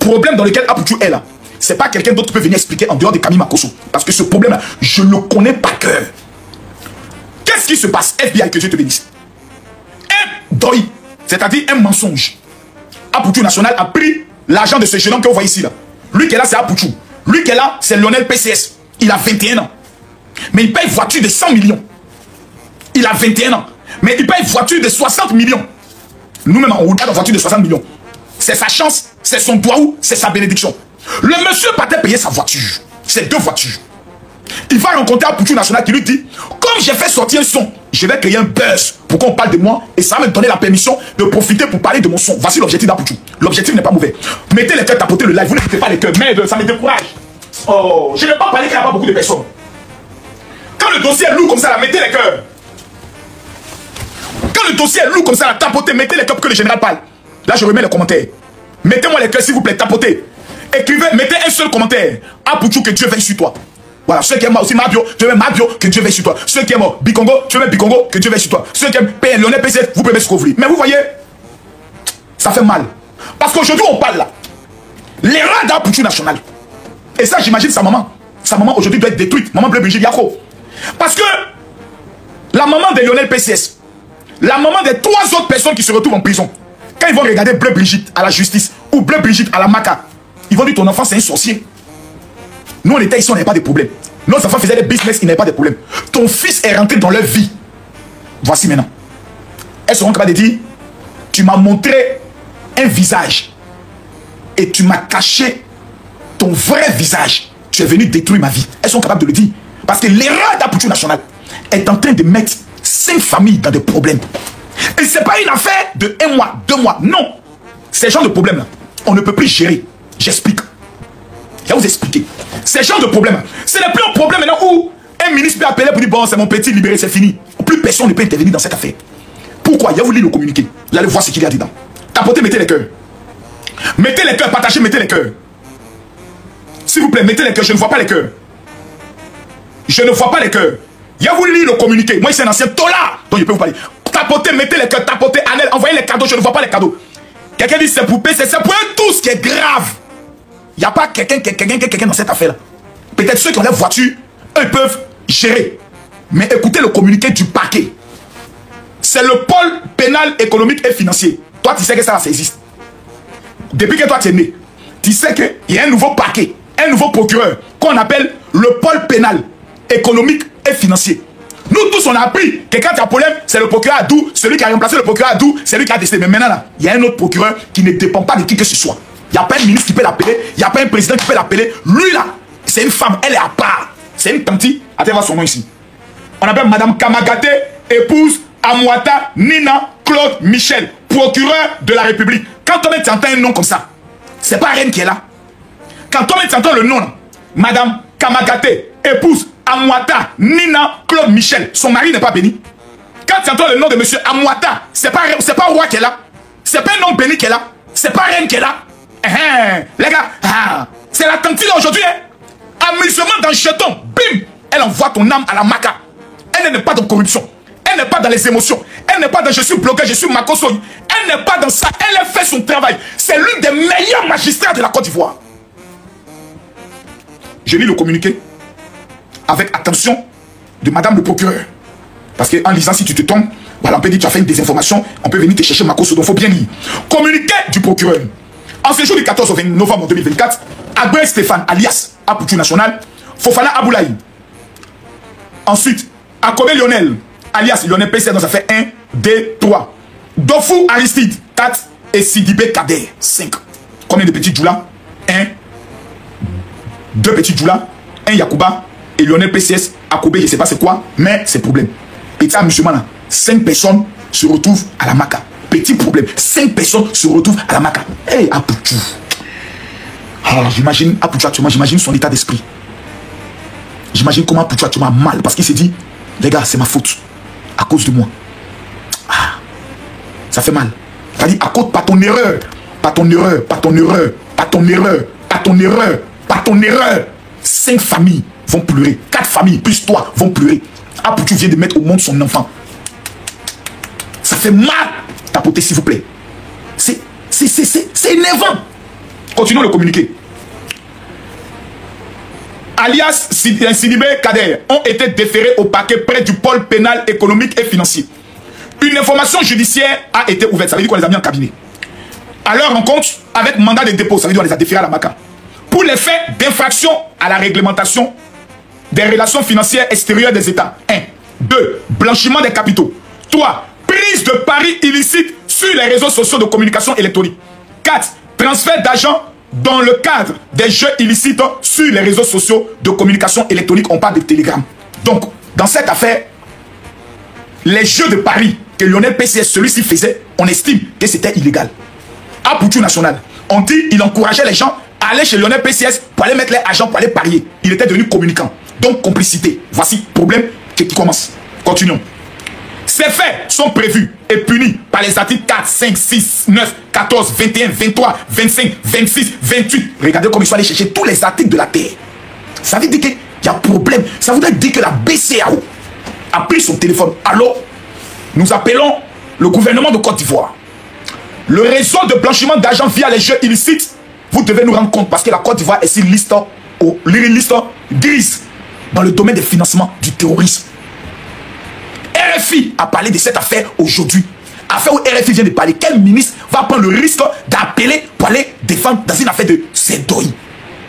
problème dans lequel Apoutou est là, c'est pas quelqu'un d'autre qui peut venir expliquer en dehors de Camille Makosso. Parce que ce problème-là, je le connais par cœur. Qu'est-ce qui se passe, FBI, que Dieu te bénisse? Un doi, c'est-à-dire un mensonge. Apoutou National a pris l'argent de ce jeune homme que vous voyez ici là. Lui qui est là, c'est Apoutou. Lui qui est là, c'est Lionel PCS. Il a 21 ans. Mais il paye une voiture de 100 millions. Il a 21 ans. Mais il paye une voiture de 60 millions. Nous-mêmes, on regarde une voiture de 60 millions. C'est sa chance, c'est son doigt ou c'est sa bénédiction. Le monsieur partait payer sa voiture. C'est 2 voitures. Il va rencontrer Apoutou National qui lui dit, comme j'ai fait sortir un son, je vais créer un buzz pour qu'on parle de moi et ça va me donner la permission de profiter pour parler de mon son. Voici l'objectif d'Apoutou. L'objectif n'est pas mauvais. Mettez les cœurs, tapotez le live, vous n'écoutez pas les cœurs. Merde, ça me décourage. Oh, je ne vais pas parler qu'il n'y a pas beaucoup de personnes. Quand le dossier est lourd comme ça, là, mettez les cœurs. Quand le dossier est lourd comme ça, là, tapotez, mettez les cœurs pour que le général parle. Là, je remets les commentaires. Mettez-moi les cœurs, s'il vous plaît, tapotez. Écrivez, mettez un seul commentaire. Apoutou, que Dieu veille sur toi. Voilà, ceux qui aiment aussi Mabio, je mets Mabio, que Dieu veille sur toi. Ceux qui aiment Bikongo, je mets Bikongo, que Dieu veille sur toi. Ceux qui aiment Lionel PC, vous pouvez mettre ce que vous voulez. Mais vous voyez, ça fait mal. Parce qu'aujourd'hui, on parle là. L'erreur d'Apoutou National. Et ça, j'imagine sa maman. Sa maman aujourd'hui doit être détruite. Maman Bleu Brigitte Yako. Parce que la maman de Lionel PCS, la maman des 3 autres personnes qui se retrouvent en prison, quand ils vont regarder Bleu Brigitte à la justice ou Bleu Brigitte à la Maca, ils vont dire ton enfant c'est un sorcier. Nous on était ici, on n'avait pas de problème. Nos enfants faisaient des business, ils n'avaient pas de problème. Ton fils est rentré dans leur vie. Voici maintenant. Elles seront capables de dire, tu m'as montré un visage et tu m'as caché ton vrai visage. Tu es venu détruire ma vie. Elles sont capables de le dire. Parce que l'erreur d'Apoutou National est en train de mettre 5 familles dans des problèmes. Et ce n'est pas une affaire de 1 mois, 2 mois. Non. Ces genres de problèmes-là, on ne peut plus gérer. J'explique. Je vais vous expliquer. Ces genres de problèmes, ce n'est plus un problème maintenant où un ministre peut appeler pour dire bon, c'est mon petit libéré, c'est fini. Plus personne ne peut intervenir dans cette affaire. Pourquoi? Je vais vous lire le communiqué. Vous allez voir ce qu'il y a dedans. Tapotez, mettez les cœurs. Mettez les cœurs, partagez, mettez les cœurs. S'il vous plaît, mettez les cœurs. Je ne vois pas les cœurs. Je ne vois pas les cœurs. Je vais vous lire le communiqué. Moi, c'est un ancien tola dont je peux vous parler. Tapotez, mettez les cœurs, tapotez, Anel, envoyez les cadeaux. Je ne vois pas les cadeaux. Quelqu'un dit c'est poupée, c'est pour eux tous qui est grave. Il n'y a pas quelqu'un dans cette affaire-là. Peut-être ceux qui ont leur voiture, eux peuvent gérer. Mais écoutez le communiqué du parquet. C'est le pôle pénal, économique et financier. Toi, tu sais que ça existe. Depuis que toi, tu es né, tu sais qu'il y a un nouveau parquet, un nouveau procureur qu'on appelle le pôle pénal, économique et financier. Nous tous, on a appris que quand il y a problème, c'est le procureur Adou, celui qui a remplacé le procureur Adou, c'est lui qui a décidé. Mais maintenant, là, il y a un autre procureur qui ne dépend pas de qui que ce soit. Il n'y a pas un ministre qui peut l'appeler, il n'y a pas un président qui peut l'appeler. Lui, là, c'est une femme, elle est à part. C'est une tantie. Attends, voir son nom ici. On appelle Madame Kamagaté, épouse Amouata Nina Claude Michel, procureur de la République. Quand on entend un nom comme ça, c'est pas Reine qui est là. Quand on entend le nom, là, Madame Kamagaté, épouse Amouata Nina Claude Michel, son mari n'est pas béni. Quand tu entends le nom de monsieur Amouata, c'est pas roi qui est là. C'est pas un nom béni qui est là. C'est pas Reine qui est là. Les gars, c'est la tante aujourd'hui. Amusement dans le jeton. Bim. Elle envoie ton âme à la maca. Elle n'est pas dans corruption. Elle n'est pas dans les émotions. Elle n'est pas dans je suis bloqué, je suis Makosso. Elle n'est pas dans ça. Elle a fait son travail. C'est l'une des meilleurs magistrats de la Côte d'Ivoire. Je lis le communiqué avec attention de madame le procureur. Parce qu'en lisant, si tu te tombes, voilà, on peut dire tu as fait une désinformation, on peut venir te chercher Makosso, donc il faut bien lire. Communiqué du procureur. En ce jour du 14 au 20 novembre 2024, Agbé Stéphane, alias Apoutou National, Fofana Aboulaye. Ensuite, Akobe Lionel, alias Lionel PC, donc ça fait 1, 2, 3. Dofou Aristide, 4. Et Sidibé Kader, 5. Combien de petits Djoula? 1, 2 petits Djoula, 1 Yakuba, et Lionel PCS, Akobe, je ne sais pas c'est quoi, mais c'est problème. Petit amusement là, 5 personnes se retrouvent à la maca. Petit problème, 5 personnes se retrouvent à la maca. Hey, Apoutou. Ah, j'imagine Apoutou actuellement, j'imagine son état d'esprit. J'imagine comment Apoutou actuellement a mal parce qu'il s'est dit, les gars, c'est ma faute. À cause de moi. Ah, ça fait mal. C'est-à-dire, à cause, pas ton erreur. Pas ton erreur, pas ton erreur, pas ton erreur, pas ton erreur, pas ton erreur. 5 familles vont pleurer. 4 familles, plus toi, vont pleurer. Apoutou vient de mettre au monde son enfant. Ça fait mal. Tapotez, s'il vous plaît. C'est énervant. Continuons le communiqué. Alias Sidibé Kader ont été déférés au parquet près du pôle pénal, économique et financier. Une information judiciaire a été ouverte. Ça veut dire qu'on les a mis en cabinet. À leur rencontre, avec mandat de dépôt, ça veut dire qu'on les a déférés à la MACA. Pour les faits d'infraction à la réglementation des relations financières extérieures des États. 1. 2. Blanchiment des capitaux. 3. Prise de paris illicites sur les réseaux sociaux de communication électronique. 4. Transfert d'argent dans le cadre des jeux illicites sur les réseaux sociaux de communication électronique. On parle de Telegram. Donc, dans cette affaire, les jeux de paris que Lionel PCS, celui-ci faisait, on estime que c'était illégal. À Poutou National, on dit qu'il encourageait les gens à aller chez Lionel PCS pour aller mettre les agents, pour aller parier. Il était devenu communicant. Donc, complicité. Voici le problème qui commence. Continuons. Ces faits sont prévus et punis par les articles 4, 5, 6, 9, 14, 21, 23, 25, 26, 28. Regardez comme ils sont allés chercher tous les articles de la terre. Ça veut dire qu'il y a problème. Ça voudrait dire que la BCAO a pris son téléphone. Alors, nous appelons le gouvernement de Côte d'Ivoire. Le réseau de blanchiment d'argent via les jeux illicites, vous devez nous rendre compte parce que la Côte d'Ivoire est sur liste grise dans le domaine des financements du terrorisme. RFI a parlé de cette affaire aujourd'hui. Affaire où RFI vient de parler. Quel ministre va prendre le risque d'appeler pour aller défendre dans une affaire de Doyi?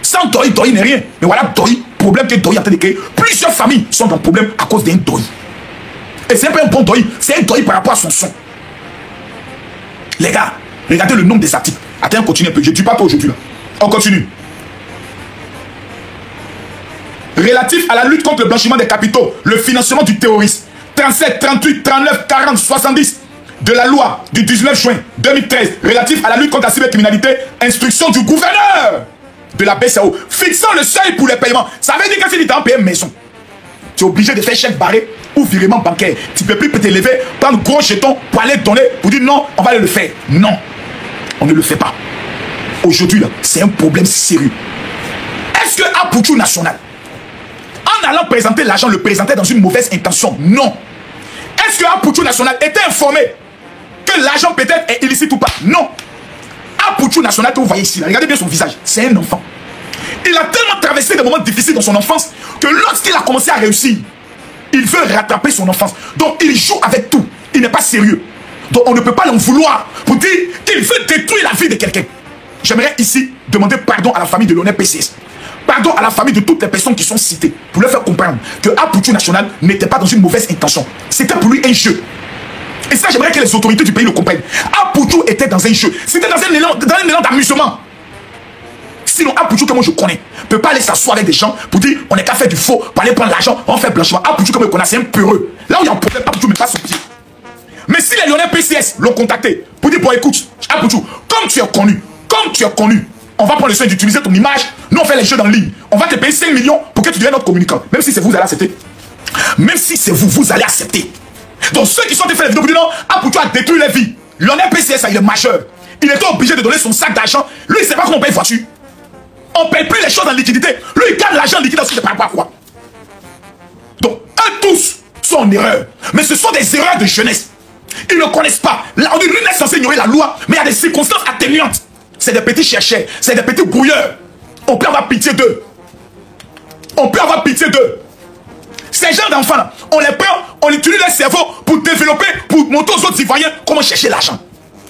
Sans Doyi, Doyi n'est rien. Mais voilà Doyi, problème que Doyi est en train de créer. Plusieurs familles sont dans le problème à cause d'un Doyi. Et c'est pas un bon Doyi, c'est un Doyi par rapport à son son. Les gars, regardez le nombre des articles. Attends, on continue un peu. Je ne dis pas toi aujourd'hui là. On continue. Relatif à la lutte contre le blanchiment des capitaux, le financement du terrorisme. 37, 38, 39, 40, 70 de la loi du 19 juin 2013 relatif à la lutte contre la cybercriminalité, instruction du gouverneur de la BCAO fixant le seuil pour les paiements. Ça veut dire que si tu as payé une maison, tu es obligé de faire chèque barré ou virement bancaire. Tu ne peux plus te lever, prendre gros jetons pour aller donner, pour dire non, on va aller le faire. Non, on ne le fait pas. Aujourd'hui, c'est un problème sérieux. Est-ce que à Poutou National, en allant présenter l'argent, le présentait dans une mauvaise intention? Non. Est-ce que Poutou National était informé que l'argent peut-être est illicite ou pas? Non. Poutou National que vous voyez ici, là, regardez bien son visage, c'est un enfant. Il a tellement traversé des moments difficiles dans son enfance que lorsqu'il a commencé à réussir, il veut rattraper son enfance. Donc il joue avec tout. Il n'est pas sérieux. Donc on ne peut pas l'en vouloir pour dire qu'il veut détruire la vie de quelqu'un. J'aimerais ici demander pardon à la famille de Lionel PCS. Pardon à la famille de toutes les personnes qui sont citées pour leur faire comprendre que Poutou National n'était pas dans une mauvaise intention. C'était pour lui un jeu. Et ça, j'aimerais que les autorités du pays le comprennent. Poutou était dans un jeu. C'était dans un élan d'amusement. Sinon, Poutou, que moi je connais, ne peut pas aller s'asseoir avec des gens pour dire on n'est qu'à faire du faux, pour aller prendre l'argent, on fait blanchiment. Poutou, comme je connais, c'est un peureux. Là où il y a un problème, Poutou ne met pas son pied. Mais si les Lyonnais PCS l'ont contacté pour dire bon, écoute, Poutou, comme tu es connu, on va prendre le soin d'utiliser ton image. Nous, on fait les jeux en ligne. On va te payer 5 millions pour que tu deviennes notre communicant. Même si c'est vous, vous allez accepter. Même si c'est vous, vous allez accepter. Donc, ceux qui sont fait les vidéos, vous disent non, Poutou a détruit les vies. Lionel PCS, il est majeur. Il était obligé de donner son sac d'argent. Lui, il ne sait pas comment on paye une voiture. On ne paye plus les choses en liquidité. Lui, il gagne l'argent en liquidité. Je ne sais pas quoi. Donc, eux tous sont en erreur. Mais ce sont des erreurs de jeunesse. Ils ne connaissent pas. Là, on dit, lui n'est censé ignorer la loi, mais il y a des circonstances atténuantes. C'est des petits chercheurs, c'est des petits brouilleurs. On peut avoir pitié d'eux. On peut avoir pitié d'eux. Ces gens d'enfants, on les prend, on utilise leur cerveau pour développer, pour montrer aux autres Ivoiriens comment chercher l'argent.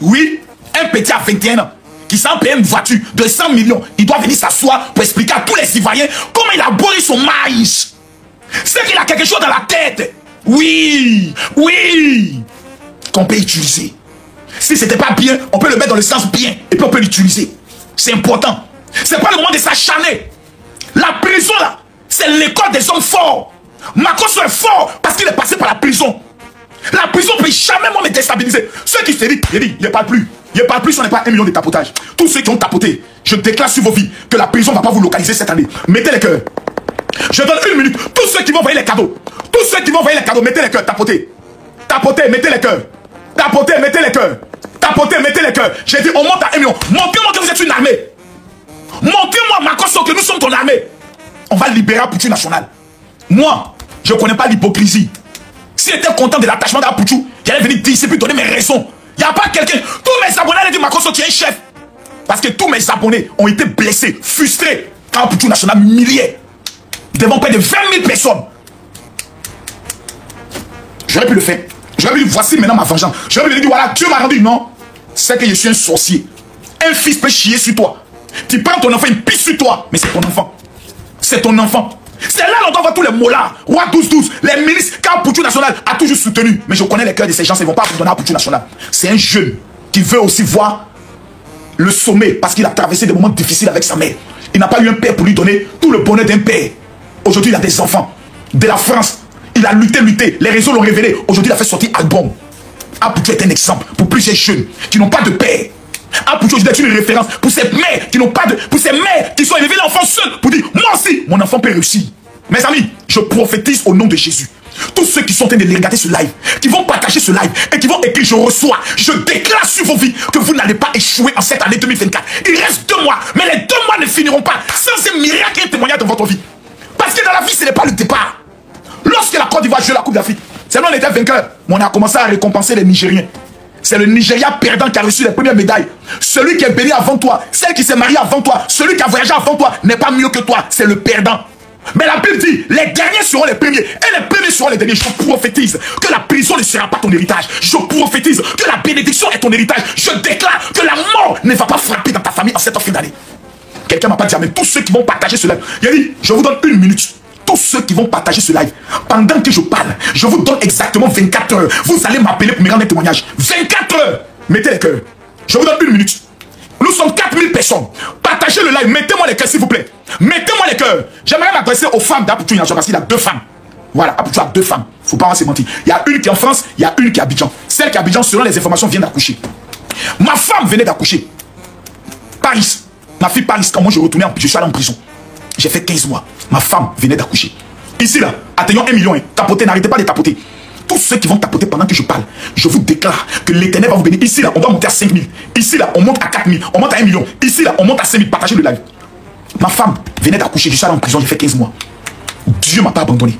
Oui, un petit à 21 ans qui s'en paye une voiture de 100 millions, il doit venir s'asseoir pour expliquer à tous les Ivoiriens comment il a bourré son maïs. C'est qu'il a quelque chose dans la tête. Oui, oui, qu'on peut utiliser. Si c'était pas bien, on peut le mettre dans le sens bien et puis on peut l'utiliser. C'est important. C'est pas le moment de s'acharner. La prison là, c'est l'école des hommes forts. Makosso est fort parce qu'il est passé par la prison. La prison ne peut jamais me déstabiliser. Ceux qui se disent, il ne parle plus. Il ne parle plus si on n'est pas 1 million de tapotage. Tous ceux qui ont tapoté, je déclare sur vos vies que la prison ne va pas vous localiser cette année. Mettez les cœurs. Je donne 1 minute. Tous ceux qui vont envoyer les cadeaux. Tous ceux qui vont envoyer les cadeaux, mettez les cœurs. Tapotez. Tapotez, mettez les cœurs. Tapotez, mettez les cœurs. Tapotez, mettez les cœurs. J'ai dit, on monte à 1 million. Montrez-moi que vous êtes une armée. Montrez-moi, Makosso, que nous sommes ton armée. On va libérer Poutou National. Moi, je ne connais pas l'hypocrisie. S'il était content de l'attachement d'Apoutou, il allait venir dire ici puis donner mes raisons. Il n'y a pas quelqu'un. Tous mes abonnés allaient dire Makosso, tu es un chef. Parce que tous mes abonnés ont été blessés, frustrés. Quand Apoutou National milliers, devant près de 20 000 personnes. J'aurais pu le faire. J'aurais pu dire, voici maintenant ma vengeance. J'aurais pu lui dire, voilà, Dieu m'a rendu. Non, c'est que je suis un sorcier. Un fils peut chier sur toi. Tu prends ton enfant, il pisse sur toi. Mais c'est ton enfant. C'est ton enfant. C'est là qu'on voit tous les mollahs. Roi 12-12, les milices, quand Apoutou National a toujours soutenu. Mais je connais les cœurs de ces gens, ils ne vont pas abandonner Apoutou National. C'est un jeune qui veut aussi voir le sommet parce qu'il a traversé des moments difficiles avec sa mère. Il n'a pas eu un père pour lui donner tout le bonheur d'un père. Aujourd'hui, il a des enfants. De la France, il a lutté. Les réseaux l'ont révélé. Aujourd'hui, il a fait sortir album. Apoutou est un exemple pour plusieurs jeunes qui n'ont pas de père. Apoutou est une référence pour ces mères qui n'ont pas de... Pour ces mères qui sont élevées l'enfant seul pour dire, moi aussi, mon enfant peut réussir. Mes amis, je prophétise au nom de Jésus. Tous ceux qui sont en train de regarder ce live, qui vont partager ce live et qui vont écrire, je reçois, je déclare sur vos vies que vous n'allez pas échouer en cette année 2024. Il reste 2 mois, mais les 2 mois ne finiront pas sans un miracle et un témoignage dans votre vie. Parce que dans la vie, ce n'est pas le départ. Lorsque la Côte d'Ivoire jouait la Coupe d'Afrique, c'est nous on était vainqueurs, mais on a commencé à récompenser les Nigériens. C'est le Nigeria perdant qui a reçu les premières médailles. Celui qui est béni avant toi, celle qui s'est mariée avant toi, celui qui a voyagé avant toi n'est pas mieux que toi, c'est le perdant. Mais la Bible dit, les derniers seront les premiers et les premiers seront les derniers. Je prophétise que la prison ne sera pas ton héritage. Je prophétise que la bénédiction est ton héritage. Je déclare que la mort ne va pas frapper dans ta famille en cette fin d'année. Quelqu'un m'a pas dit, mais tous ceux qui vont partager ce live, il a dit, je vous donne 1 minute. Tous ceux qui vont partager ce live, pendant que je parle, je vous donne exactement 24 heures. Vous allez m'appeler pour me rendre un témoignage. 24 heures. Mettez les cœurs. Je vous donne 1 minute. Nous sommes 4000 personnes. Partagez le live. Mettez-moi les cœurs, s'il vous plaît. Mettez-moi les cœurs. J'aimerais m'adresser aux femmes d'Apoutou parce qu'il a 2 femmes. Voilà, Apoutou a 2 femmes. Faut pas se mentir. Il y a une qui est en France, il y a une qui est à Abidjan. Celle qui est à Abidjan, selon les informations, vient d'accoucher. Ma femme venait d'accoucher. Paris. Ma fille Paris, quand moi je retournais, je suis allé en prison. J'ai fait 15 mois. Ma femme venait d'accoucher. Ici, là, atteignons 1 million. Tapotez, n'arrêtez pas de tapoter. Tous ceux qui vont tapoter pendant que je parle, je vous déclare que l'Éternel va vous bénir. Ici, là, on va monter à 5 000. Ici, là, on monte à 4 000. On monte à 1 million. Ici, là, on monte à 5 000. Partagez le live. Ma femme venait d'accoucher. Je suis allé en prison. J'ai fait 15 mois. Dieu ne m'a pas abandonné.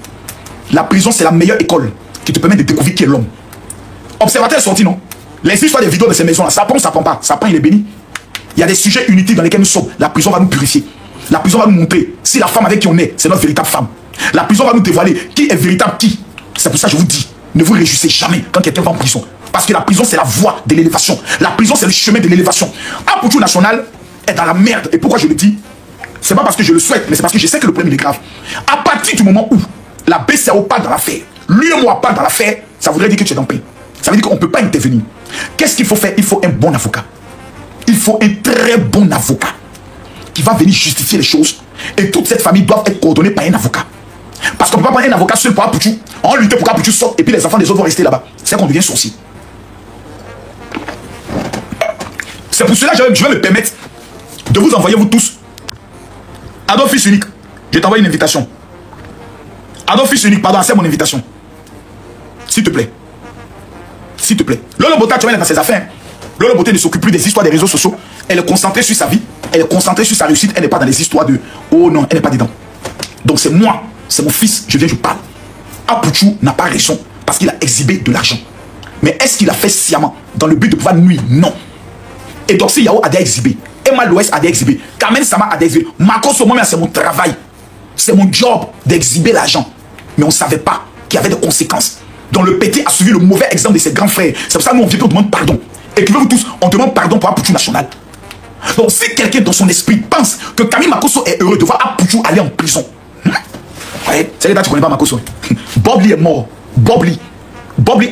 La prison, c'est la meilleure école qui te permet de découvrir qui est l'homme. Observateur est sorti, non? Les histoires des vidéos de ces maisons-là, ça prend ou ça prend pas? Ça prend, il est béni. Il y a des sujets inutiles dans lesquels nous sommes. La prison va nous purifier. La prison va nous montrer si la femme avec qui on est, c'est notre véritable femme. La prison va nous dévoiler qui est véritable qui. C'est pour ça que je vous dis, ne vous réjouissez jamais quand quelqu'un va en prison. Parce que la prison, c'est la voie de l'élévation. La prison, c'est le chemin de l'élévation. Apoutou National est dans la merde. Et pourquoi je le dis? C'est pas parce que je le souhaite, mais c'est parce que je sais que le problème est grave. À partir du moment où la BCAO parle dans l'affaire, lui et moi parle dans l'affaire, ça voudrait dire que tu es dans paix. Ça veut dire qu'on ne peut pas intervenir. Qu'est-ce qu'il faut faire? Il faut un bon avocat. Il faut un très bon avocat qui va venir justifier les choses. Et toute cette famille doit être coordonnée par un avocat. Parce qu'on ne peut pas prendre un avocat seul pour Apoutou. On lutte pour qu'Apoutou sorte et puis les enfants des autres vont rester là-bas. C'est qu'on devient sorcier. C'est pour cela que je vais me permettre de vous envoyer, vous tous, Adolphe Fils Unique. Je t'envoie une invitation. Adolphe Fils Unique, pardon, c'est mon invitation. S'il te plaît. S'il te plaît. Lolo Bota, tu vois, elle est dans ses affaires. Lolo Bota ne s'occupe plus des histoires des réseaux sociaux. Elle est concentrée sur sa vie. Elle est concentrée sur sa réussite. Elle n'est pas dans les histoires de oh non, elle n'est pas dedans. Donc c'est moi, c'est mon fils, je viens, je parle. Apoutou n'a pas raison parce qu'il a exhibé de l'argent. Mais est-ce qu'il a fait sciemment dans le but de pouvoir nuire? Non. Et Doxy Yao a déjà exhibé. Emma Loès a déjà exhibé. Carmen Sama a déjà exhibé. Marco Somo, c'est mon travail. C'est mon job d'exhiber l'argent. Mais on ne savait pas qu'il y avait des conséquences. Donc le petit a suivi le mauvais exemple de ses grands frères. C'est pour ça que nous on vient, on demande pardon. Écrivez-vous tous, on demande pardon pour Apoutou National. Donc si quelqu'un dans son esprit pense que Camille Makosso est heureux de voir Apoutou aller en prison, ouais, c'est là tu connais pas Makosso. Bob Lee est mort. Bob Lee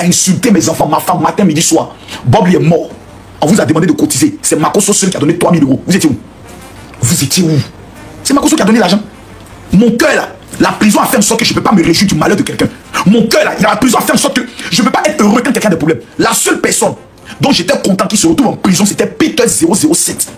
a insulté mes enfants, ma femme, matin, midi, soir. Bob Lee est mort. On vous a demandé de cotiser. C'est Makosso seul qui a donné 3 000 euros. Vous étiez où? Vous étiez où? C'est Makosso qui a donné l'argent. Mon cœur là, la prison a fait en sorte que je ne peux pas me réjouir du malheur de quelqu'un. Mon cœur là, la prison a fait en sorte que je ne peux pas être heureux quand quelqu'un a des problèmes. La seule personne dont j'étais content qu'il se retrouve en prison, c'était Peter 007.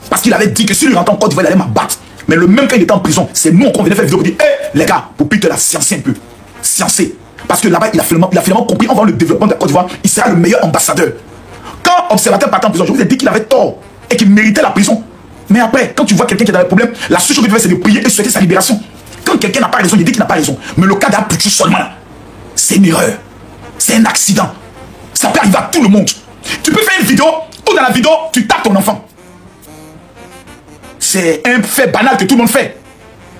Parce qu'il avait dit que s'il rentre en Côte d'Ivoire, il allait m'abattre. Mais le même quand il était en prison, c'est nous qu'on venait faire vidéo pour dire hé les gars, pour Peter là, sciencez un peu. Sciencez. Parce que là-bas, il a finalement compris, on va le développement de la Côte d'Ivoire, il sera le meilleur ambassadeur. Quand observateur partait en prison, je vous ai dit qu'il avait tort et qu'il méritait la prison. Mais après, quand tu vois quelqu'un qui est dans des problèmes, la seule chose que tu fais, c'est de prier et souhaiter sa libération. Quand quelqu'un n'a pas raison, il dit qu'il n'a pas raison. Mais le cas d'Apoutou seulement, c'est une erreur. C'est un accident. Ça peut arriver à tout le monde. Tu peux faire une vidéo, ou dans la vidéo, tu tapes ton enfant. c'est un fait banal que tout le monde fait.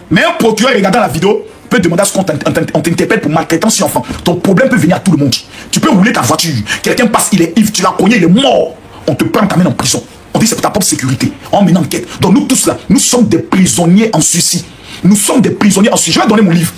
Mais un procureur regardant la vidéo peut demander à ce qu'on t'interpelle pour maltraitance sur enfant. Ton problème peut venir à tout le monde. Tu peux rouler ta voiture. Quelqu'un passe, il est ivre, tu l'as cogné, il est mort. On te prend, t'amène en prison. On dit c'est pour ta propre sécurité. On mène enquête. Donc nous tous là, nous sommes des prisonniers en Suisse. Nous sommes des prisonniers en Suisse. Je vais donner mon livre.